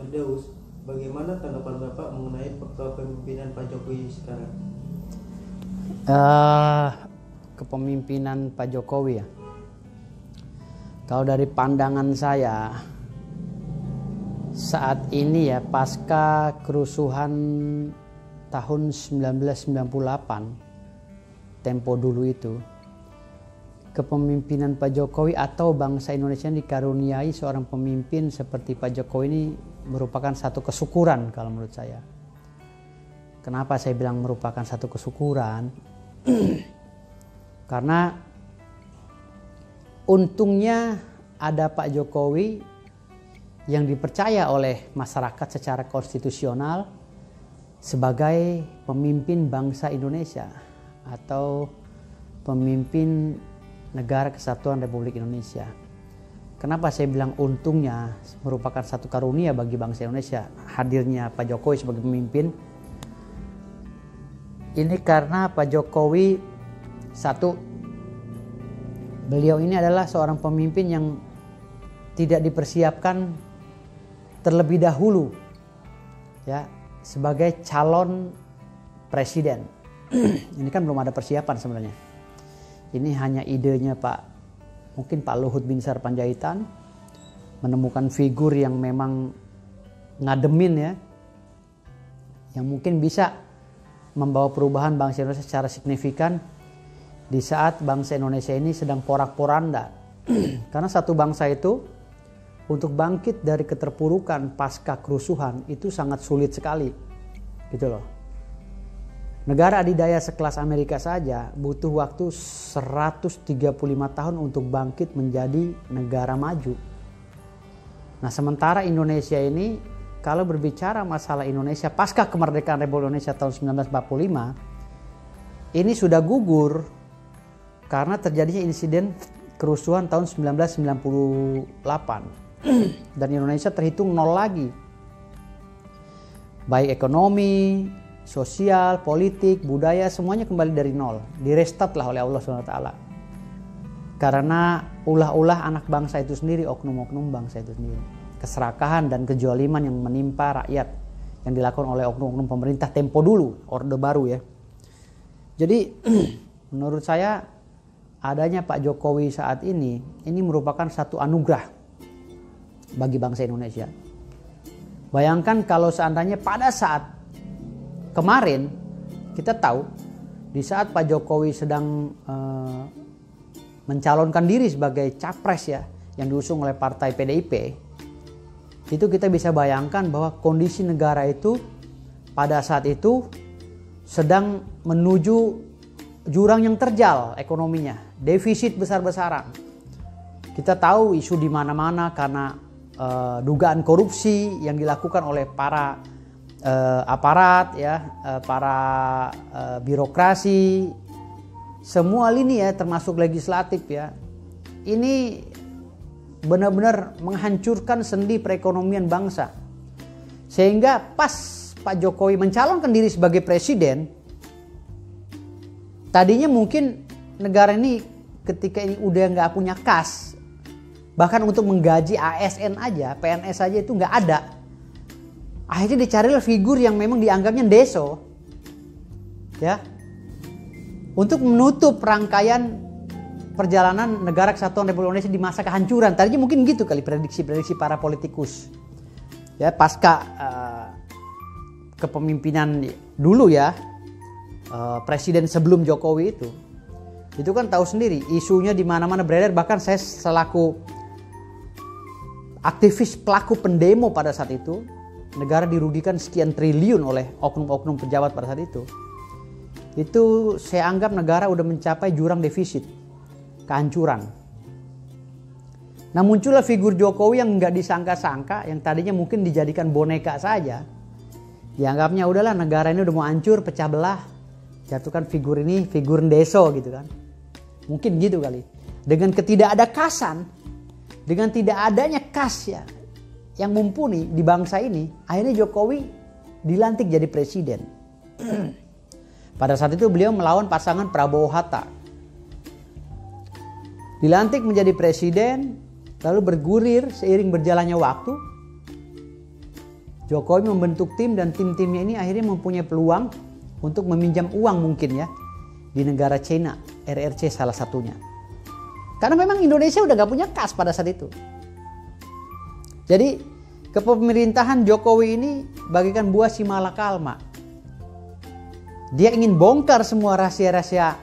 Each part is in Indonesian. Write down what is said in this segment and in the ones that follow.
Firdaus, bagaimana tanggapan Bapak mengenai kepemimpinan Pak Jokowi sekarang? Kepemimpinan Pak Jokowi ya. Kalau dari pandangan saya saat ini ya, pasca kerusuhan tahun 1998, tempo dulu itu, kepemimpinan Pak Jokowi atau bangsa Indonesia dikaruniai seorang pemimpin seperti Pak Jokowi ini merupakan satu kesyukuran kalau menurut saya. Kenapa saya bilang merupakan satu kesyukuran? Karena untungnya ada Pak Jokowi yang dipercaya oleh masyarakat secara konstitusional sebagai pemimpin bangsa Indonesia atau pemimpin Negara Kesatuan Republik Indonesia. Kenapa saya bilang untungnya merupakan satu karunia bagi bangsa Indonesia hadirnya Pak Jokowi sebagai pemimpin? Ini karena Pak Jokowi, satu, beliau ini adalah seorang pemimpin yang tidak dipersiapkan terlebih dahulu ya sebagai calon presiden. Ini kan belum ada persiapan sebenarnya. Ini hanya idenya mungkin Pak Luhut Binsar Panjaitan menemukan figur yang memang ngademin ya, yang mungkin bisa membawa perubahan bangsa Indonesia secara signifikan di saat bangsa Indonesia ini sedang porak-poranda. Karena satu bangsa itu untuk bangkit dari keterpurukan pasca kerusuhan itu sangat sulit sekali, gitu loh. Negara adidaya sekelas Amerika saja butuh waktu 135 tahun untuk bangkit menjadi negara maju. Nah, sementara Indonesia ini, kalau berbicara masalah Indonesia pasca kemerdekaan Republik Indonesia tahun 1945, ini sudah gugur karena terjadinya insiden kerusuhan tahun 1998. Dan Indonesia terhitung nol lagi. Baik ekonomi, sosial, politik, budaya, semuanya kembali dari nol. Direstart lah oleh Allah SWT. Karena ulah-ulah anak bangsa itu sendiri, oknum-oknum bangsa itu sendiri. Keserakahan dan kejoliman yang menimpa rakyat yang dilakukan oleh oknum-oknum pemerintah tempo dulu, Orde Baru ya. Jadi menurut saya adanya Pak Jokowi saat ini merupakan satu anugerah bagi bangsa Indonesia. Bayangkan kalau seandainya pada saat kemarin kita tahu di saat Pak Jokowi sedang mencalonkan diri sebagai capres ya yang diusung oleh partai PDIP, itu kita bisa bayangkan bahwa kondisi negara itu pada saat itu sedang menuju jurang yang terjal ekonominya, defisit besar-besaran. Kita tahu isu di mana-mana karena dugaan korupsi yang dilakukan oleh para aparat ya, para birokrasi, semua lini ya, termasuk legislatif ya. Ini benar-benar menghancurkan sendi perekonomian bangsa. Sehingga pas Pak Jokowi mencalonkan diri sebagai presiden, tadinya mungkin negara ini ketika ini udah nggak punya kas, bahkan untuk menggaji ASN aja, PNS aja itu nggak ada. Akhirnya dicarilah figur yang memang dianggapnya deso, ya, untuk menutup rangkaian perjalanan negara kesatuan Republik Indonesia di masa kehancuran. Tadinya mungkin gitu kali prediksi-prediksi para politikus. Ya, pasca kepemimpinan dulu ya, presiden sebelum Jokowi itu kan tahu sendiri isunya di mana-mana beredar. Bahkan saya selaku aktivis pelaku pendemo pada saat itu, negara dirugikan sekian triliun oleh oknum-oknum pejabat pada saat itu. Itu saya anggap negara udah mencapai jurang defisit, kehancuran. Nah, muncullah figur Jokowi yang nggak disangka-sangka, yang tadinya mungkin dijadikan boneka saja. Dianggapnya udahlah negara ini udah mau hancur, pecah belah, jatuhkan figur ini, figur deso gitu kan. Mungkin gitu kali. Dengan ketidakadakasan, dengan tidak adanya kas ya yang mumpuni di bangsa ini, akhirnya Jokowi dilantik jadi presiden. Pada saat itu beliau melawan pasangan Prabowo Hatta. Dilantik menjadi presiden, lalu bergulir seiring berjalannya waktu. Jokowi membentuk tim dan tim-timnya ini akhirnya mempunyai peluang untuk meminjam uang mungkin ya di negara China, RRC salah satunya. Karena memang Indonesia udah gak punya kas pada saat itu. Jadi kepemerintahan Jokowi ini bagaikan buah si malakama. Dia ingin bongkar semua rahasia-rahasia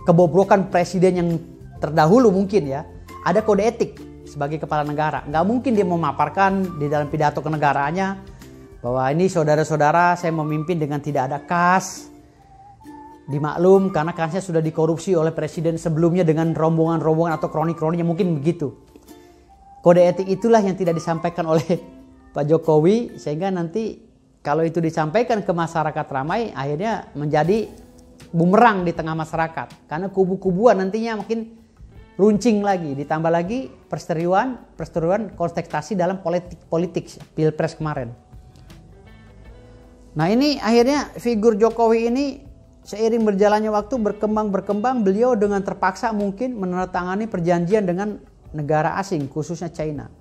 kebobrokan presiden yang terdahulu mungkin ya. Ada kode etik sebagai kepala negara. Nggak mungkin dia memaparkan di dalam pidato kenegaraannya bahwa ini saudara-saudara saya memimpin dengan tidak ada kas. Dimaklum karena kasnya sudah dikorupsi oleh presiden sebelumnya dengan rombongan-rombongan atau kroni-kroninya mungkin begitu. Kode etik itulah yang tidak disampaikan oleh Pak Jokowi sehingga nanti kalau itu disampaikan ke masyarakat ramai akhirnya menjadi bumerang di tengah masyarakat. Karena kubu-kubuan nantinya makin runcing lagi. Ditambah lagi perseteruan kontestasi dalam politik Pilpres kemarin. Nah ini akhirnya figur Jokowi ini seiring berjalannya waktu berkembang beliau dengan terpaksa mungkin menandatangani perjanjian dengan negara asing khususnya China.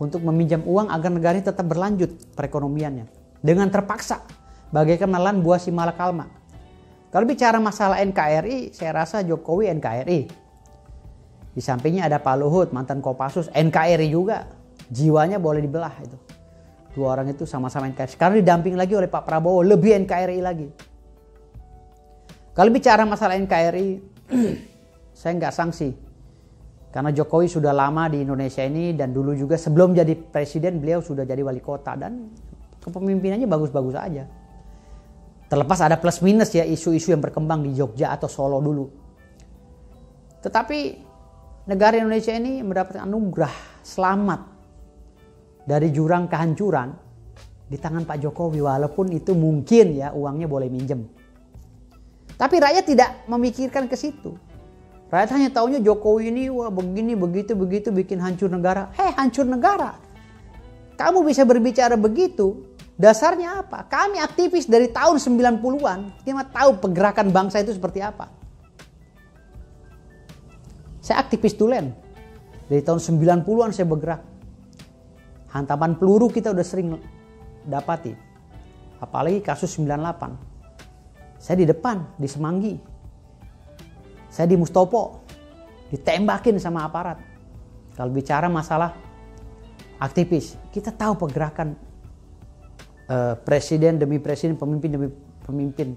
Untuk meminjam uang agar negara ini tetap berlanjut perekonomiannya. Dengan terpaksa, bagaikan menelan buah si malakama. Kalau bicara masalah NKRI, saya rasa Jokowi NKRI. Di sampingnya ada Pak Luhut, mantan Kopassus, NKRI juga. Jiwanya boleh dibelah itu. Dua orang itu sama-sama NKRI. Sekarang didamping lagi oleh Pak Prabowo, lebih NKRI lagi. Kalau bicara masalah NKRI, saya nggak sanksi. Karena Jokowi sudah lama di Indonesia ini dan dulu juga sebelum jadi presiden beliau sudah jadi wali kota dan kepemimpinannya bagus-bagus aja. Terlepas ada plus minus ya isu-isu yang berkembang di Jogja atau Solo dulu. Tetapi negara Indonesia ini mendapatkan anugerah selamat dari jurang kehancuran di tangan Pak Jokowi. Walaupun itu mungkin ya uangnya boleh minjem. Tapi rakyat tidak memikirkan ke situ. Rakyat hanya taunya Jokowi ini wah begini begitu bikin hancur negara. Hancur negara. Kamu bisa berbicara begitu. Dasarnya apa? Kami aktivis dari tahun 90-an. Kita tahu pergerakan bangsa itu seperti apa. Saya aktivis tulen. Dari tahun 90-an saya bergerak. Hantaman peluru kita udah sering dapati. Apalagi kasus 98. Saya di depan, di Semanggi. Saya di Mustopo. Ditembakin sama aparat. Kalau bicara masalah aktivis, kita tahu pergerakan presiden demi presiden, pemimpin demi pemimpin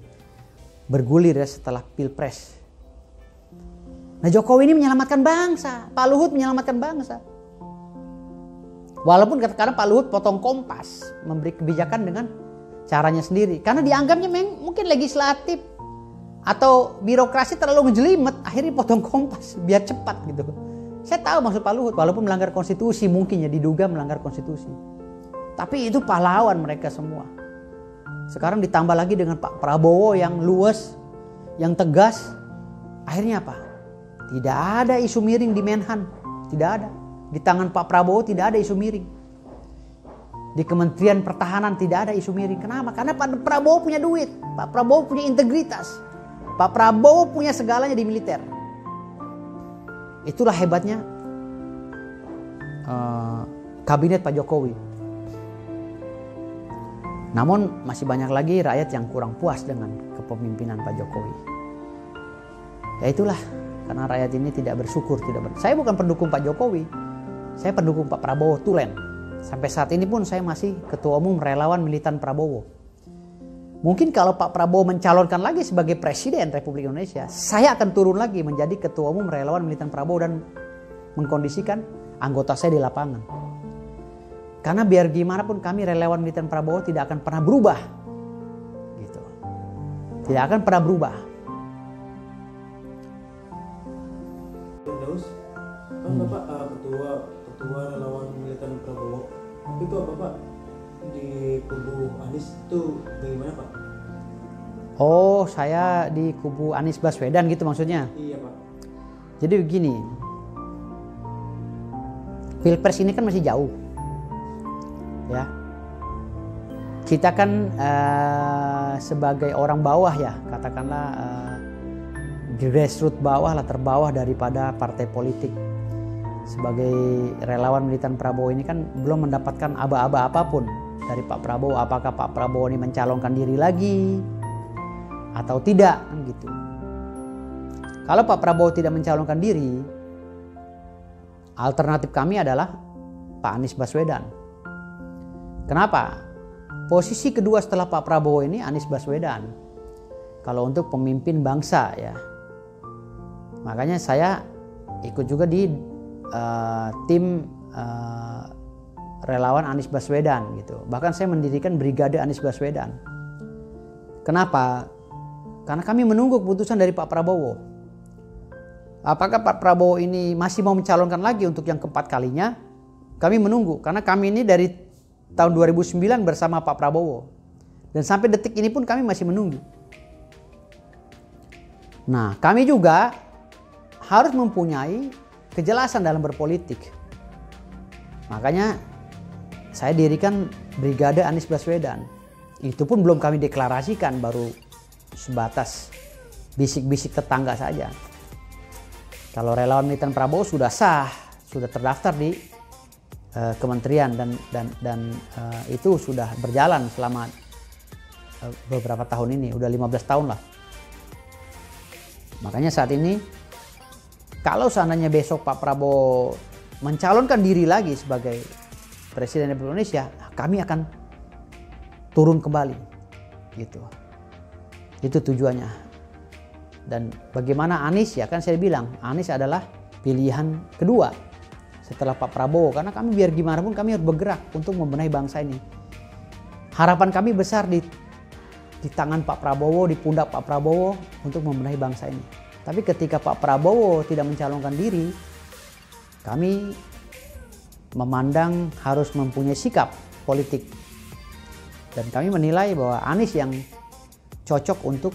bergulir ya setelah Pilpres. Nah Jokowi ini menyelamatkan bangsa, Pak Luhut menyelamatkan bangsa. Walaupun kadang-kadang Pak Luhut potong Kompas, memberi kebijakan dengan caranya sendiri. Karena dianggapnya mungkin legislatif atau birokrasi terlalu ngejelimet, akhirnya potong Kompas biar cepat gitu. Saya tahu maksud Pak Luhut, walaupun melanggar konstitusi mungkin ya diduga melanggar konstitusi. Tapi itu pahlawan mereka semua. Sekarang ditambah lagi dengan Pak Prabowo yang luwes, yang tegas. Akhirnya apa? Tidak ada isu miring di Menhan. Tidak ada. Di tangan Pak Prabowo tidak ada isu miring. Di Kementerian Pertahanan tidak ada isu miring. Kenapa? Karena Pak Prabowo punya duit. Pak Prabowo punya integritas. Pak Prabowo punya segalanya di militer. Itulah hebatnya kabinet Pak Jokowi. Namun masih banyak lagi rakyat yang kurang puas dengan kepemimpinan Pak Jokowi. Ya itulah, karena rakyat ini tidak bersyukur. Saya bukan pendukung Pak Jokowi, saya pendukung Pak Prabowo tulen. Sampai saat ini pun saya masih ketua umum relawan militan Prabowo. Mungkin kalau Pak Prabowo mencalonkan lagi sebagai Presiden Republik Indonesia, saya akan turun lagi menjadi ketua umum relawan militan Prabowo dan mengkondisikan anggota saya di lapangan. Karena biar gimana pun kami relawan militan Prabowo tidak akan pernah berubah. Gitu. Tidak akan pernah berubah. Daus, kan Bapak ketua relawan militan Prabowo. Tapi kok Bapak di kubu Anies itu bagaimana Pak? Oh, saya di kubu Anies Baswedan gitu maksudnya? Iya Pak. Jadi begini, Pilpres ini kan masih jauh. Ya, kita kan sebagai orang bawah ya, katakanlah grassroots bawah lah, terbawah daripada partai politik. sebagai relawan militan Prabowo ini kan belum mendapatkan aba-aba apapun dari Pak Prabowo. Apakah Pak Prabowo ini mencalonkan diri lagi atau tidak kan gitu. Kalau Pak Prabowo tidak mencalonkan diri, alternatif kami adalah Pak Anies Baswedan. Kenapa? Posisi kedua setelah Pak Prabowo ini Anies Baswedan. Kalau untuk pemimpin bangsa ya. Makanya saya ikut juga di tim relawan Anies Baswedan gitu. Bahkan saya mendirikan Brigade Anies Baswedan. Kenapa? Karena kami menunggu keputusan dari Pak Prabowo. Apakah Pak Prabowo ini masih mau mencalonkan lagi untuk yang keempat kalinya? Kami menunggu karena kami ini dari tahun 2009 bersama Pak Prabowo. Dan sampai detik ini pun kami masih menunggu. Nah, kami juga harus mempunyai kejelasan dalam berpolitik. Makanya saya dirikan Brigade Anies Baswedan. Itu pun belum kami deklarasikan, baru sebatas bisik-bisik tetangga saja. Kalau relawan militan Prabowo sudah sah, sudah terdaftar di kementerian dan itu sudah berjalan selama beberapa tahun ini, udah 15 tahun lah. Makanya saat ini kalau seandainya besok Pak Prabowo mencalonkan diri lagi sebagai Presiden Republik Indonesia, kami akan turun kembali gitu. Itu tujuannya. Dan bagaimana Anies, ya kan saya bilang Anies adalah pilihan kedua setelah Pak Prabowo, karena kami biar gimana pun kami harus bergerak untuk membenahi bangsa ini. Harapan kami besar di tangan Pak Prabowo, di pundak Pak Prabowo untuk membenahi bangsa ini. Tapi ketika Pak Prabowo tidak mencalonkan diri, kami memandang harus mempunyai sikap politik. Dan kami menilai bahwa Anies yang cocok untuk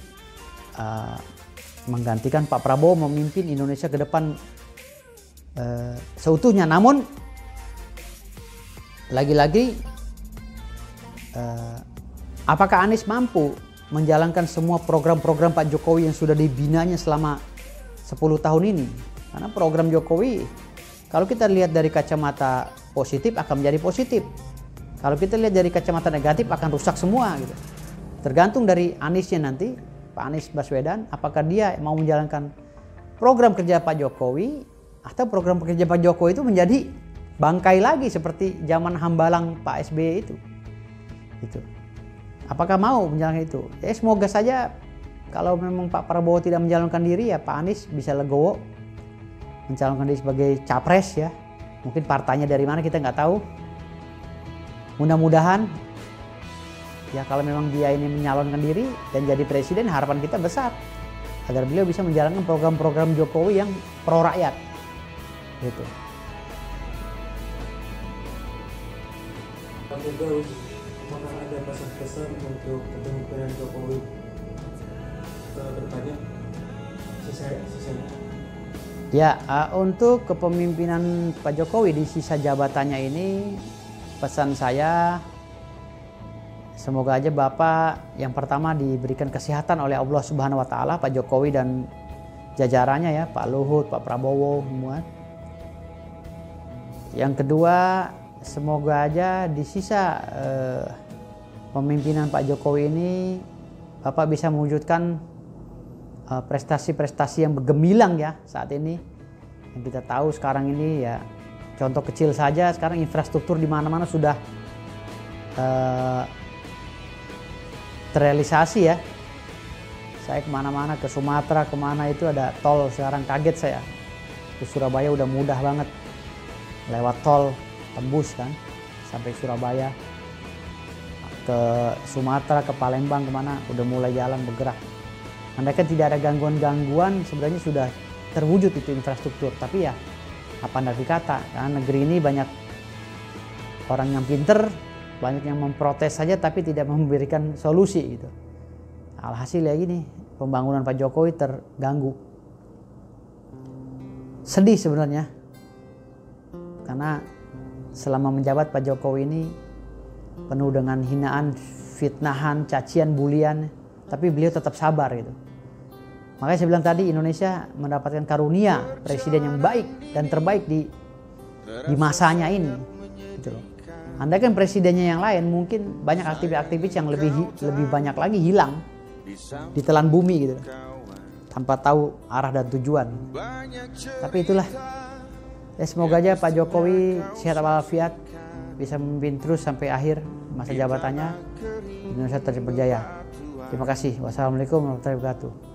menggantikan Pak Prabowo memimpin Indonesia ke depan seutuhnya. Namun lagi-lagi apakah Anies mampu menjalankan semua program-program Pak Jokowi yang sudah dibinanya selama 10 tahun ini? Karena program Jokowi kalau kita lihat dari kacamata positif akan menjadi positif. Kalau kita lihat dari kacamata negatif akan rusak semua gitu. Tergantung dari Aniesnya nanti, Pak Anies Baswedan, apakah dia mau menjalankan program kerja Pak Jokowi atau program kerja Pak Jokowi itu menjadi bangkai lagi seperti zaman hambalang Pak SBY itu. Gitu. Apakah mau menjalankan itu? Ya semoga saja kalau memang Pak Prabowo tidak menjalankan diri, ya Pak Anies bisa legowo mencalonkan diri sebagai capres ya. Mungkin partainya dari mana kita nggak tahu. Mudah-mudahan ya kalau memang dia ini menyalonkan diri dan jadi presiden, harapan kita besar agar beliau bisa menjalankan program-program Jokowi yang pro rakyat. Gitu. Pak Firdaus, apakah ada pesan-pesan untuk kepemimpinan Jokowi ke depannya? Sisanya. Ya, untuk kepemimpinan Pak Jokowi di sisa jabatannya ini, pesan saya semoga aja Bapak yang pertama diberikan kesehatan oleh Allah Subhanahu wa taala, Pak Jokowi dan jajarannya ya, Pak Luhut, Pak Prabowo semua. Yang kedua, semoga aja di sisa pemimpinan Pak Jokowi ini Bapak bisa mewujudkan prestasi-prestasi yang bergemilang ya saat ini. Yang kita tahu sekarang ini ya, contoh kecil saja, sekarang infrastruktur di mana-mana sudah terrealisasi ya. Saya kemana-mana, ke Sumatera, kemana itu ada tol, sekarang kaget saya. Ke Surabaya udah mudah banget. Lewat tol, tembus kan, sampai Surabaya. Ke Sumatera, ke Palembang, kemana, udah mulai jalan bergerak. Andaikan tidak ada gangguan-gangguan, sebenarnya sudah terwujud itu infrastruktur. Tapi ya, apa nanti kata, karena negeri ini banyak orang yang pinter, banyak yang memprotes saja tapi tidak memberikan solusi gitu. Alhasil ya gini, pembangunan Pak Jokowi terganggu. Sedih sebenarnya, karena selama menjabat Pak Jokowi ini penuh dengan hinaan, fitnahan, cacian, bulian, tapi beliau tetap sabar gitu. Makanya saya bilang tadi, Indonesia mendapatkan karunia presiden yang baik dan terbaik di di masanya ini, gitu loh. Andai kan presidennya yang lain, mungkin banyak aktivis-aktivis yang lebih banyak lagi hilang, ditelan bumi gitu, tanpa tahu arah dan tujuan. Tapi itulah, ya semoga aja Pak Jokowi sehat walafiat, bisa memimpin terus sampai akhir masa jabatannya, Indonesia terus berjaya. Terima kasih. Wassalamualaikum warahmatullahi wabarakatuh.